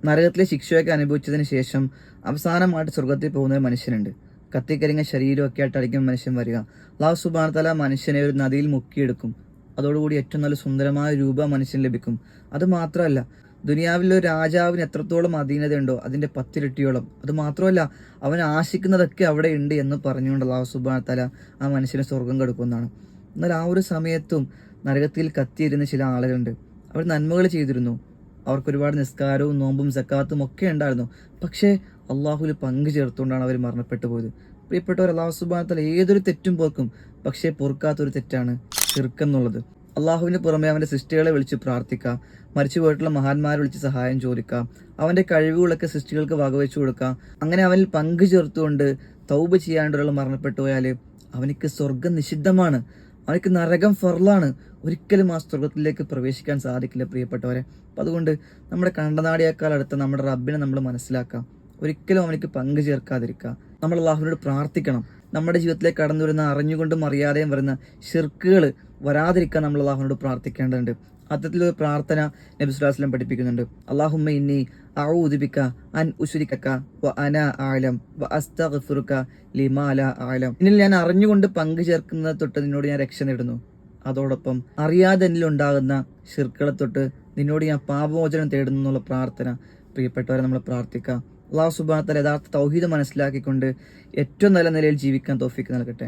നരകത്തിലെ ശിക്ഷയൊക്കെ അനുഭവിച്ചതിന് ശേഷം അവസാനമായിട്ട് സ്വർഗത്തിൽ പോകുന്ന ഒരു മനുഷ്യനുണ്ട്. കത്തിക്കരിഞ്ഞ ശരീരമൊക്കെ ആയിട്ടായിരിക്കും മനുഷ്യൻ വരിക. അല്ലാഹു സുബ്ഹാനഹു വ തആല മനുഷ്യനെ ഒരു നദിയിൽ മുക്കിയെടുക്കും. അതോടുകൂടി ഏറ്റവും നല്ല സുന്ദരമായ രൂപ മനുഷ്യന് ലഭിക്കും. അത് മാത്രമല്ല, ദുനിയാവിലെ ഒരു രാജാവിന് എത്രത്തോളം അധീനതയുണ്ടോ അതിന്റെ 10 ഇരട്ടിയോളം. അത് മാത്രമല്ല, അവൻ ആശിക്കുന്നതൊക്കെ അവിടെ ഉണ്ട് എന്ന് പറഞ്ഞുകൊണ്ട് അല്ലാഹു സുബ്ഹാനഹു വ തആല ആ മനുഷ്യന് സ്വർഗം കൊടുക്കുന്നതാണ്. എന്നാൽ ആ ഒരു സമയത്തും നരകത്തിൽ കത്തിയിരുന്ന ചില ആളുകളുണ്ട്. അവർ നന്മകൾ ചെയ്തിരുന്നു. അവർക്ക് ഒരുപാട് നിസ്കാരവും നോമ്പും സക്കാത്തും ഒക്കെ ഉണ്ടായിരുന്നു. പക്ഷേ അള്ളാഹുവിൽ പങ്കു ചേർത്തുകൊണ്ടാണ് അവർ മരണപ്പെട്ടു പോയത്. പ്രിയപ്പെട്ടവർ, അല്ലാഹു സുബ്ഹാനഹു വ തആല ഏതൊരു തെറ്റും പൊറുക്കും. പക്ഷേ പൊറുക്കാത്തൊരു തെറ്റാണ് ശിർക്ക് എന്നുള്ളത്. അള്ളാഹുവിന് പുറമെ അവന്റെ സൃഷ്ടികളെ വിളിച്ച് പ്രാർത്ഥിക്കാം, മരിച്ചു പോയിട്ടുള്ള മഹാന്മാരെ വിളിച്ച് സഹായം ചോദിക്കാം, അവന്റെ കഴിവുകളൊക്കെ സൃഷ്ടികൾക്ക് വകവെച്ചു കൊടുക്കാം. അങ്ങനെ അവനിൽ പങ്കു ചേർത്തുകൊണ്ട് തൗബ ചെയ്യാണ്ടൊരാൾ മരണപ്പെട്ടു പോയാൽ അവനിക്ക് സ്വർഗം നിഷിദ്ധമാണ്, അവനിക്ക് നരകം ഫർളാണ്. ഒരിക്കലും ആ സ്വർഗത്തിലേക്ക് പ്രവേശിക്കാൻ സാധിക്കില്ല പ്രിയപ്പെട്ടവരെ. അപ്പം അതുകൊണ്ട് നമ്മുടെ കണ്ടനാടിയേക്കാൾ അടുത്ത നമ്മുടെ റബ്ബിനെ നമ്മൾ മനസ്സിലാക്കാം. ഒരിക്കലും അവനിക്ക് പങ്കു ചേർക്കാതിരിക്കുക. നമ്മൾ അള്ളാഹുവിനോട് പ്രാർത്ഥിക്കണം. നമ്മുടെ ജീവിതത്തിലേക്ക് കടന്നു വരുന്ന അറിഞ്ഞുകൊണ്ടും അറിയാതെയും വരുന്ന ശിർക്കുകൾ വരാതിരിക്കാൻ നമ്മൾ അള്ളാഹുവിനോട് പ്രാർത്ഥിക്കേണ്ടതുണ്ട്. അത്തരത്തിലൊരു പ്രാർത്ഥന നബി സ്വല്ലല്ലാഹു അലൈഹി വസല്ലം പഠിപ്പിക്കുന്നുണ്ട്. അല്ലാഹുമ്മ ഇന്നി അഊദു ബിക അൻ ഉശ്രികക വ അനാ അഅലം വ അസ്തഗ്ഫിറുക ലിമാ ലാ അഅലം. എന്നിൽ ഞാൻ അറിഞ്ഞുകൊണ്ട് പങ്കു ചേർക്കുന്നത് തൊട്ട് നിന്നോട് ഞാൻ രക്ഷ നേടുന്നു. അതോടൊപ്പം അറിയാതെ എന്നിലുണ്ടാകുന്ന ശിർക്കുകളെ തൊട്ട് നിന്നോട് ഞാൻ പാപമോചനം തേടുന്നു എന്നുള്ള പ്രാർത്ഥന പ്രിയപ്പെട്ടവരെ നമ്മൾ പ്രാർത്ഥിക്കാം. അല്ലാഹു സുബ്ഹാനഹു വ തആല യഥാർത്ഥ തൗഹീദ് മനസ്സിലാക്കിക്കൊണ്ട് ഏറ്റവും നല്ല നിലയിൽ ജീവിക്കാൻ തൗഫീക്ക് നൽകട്ടെ.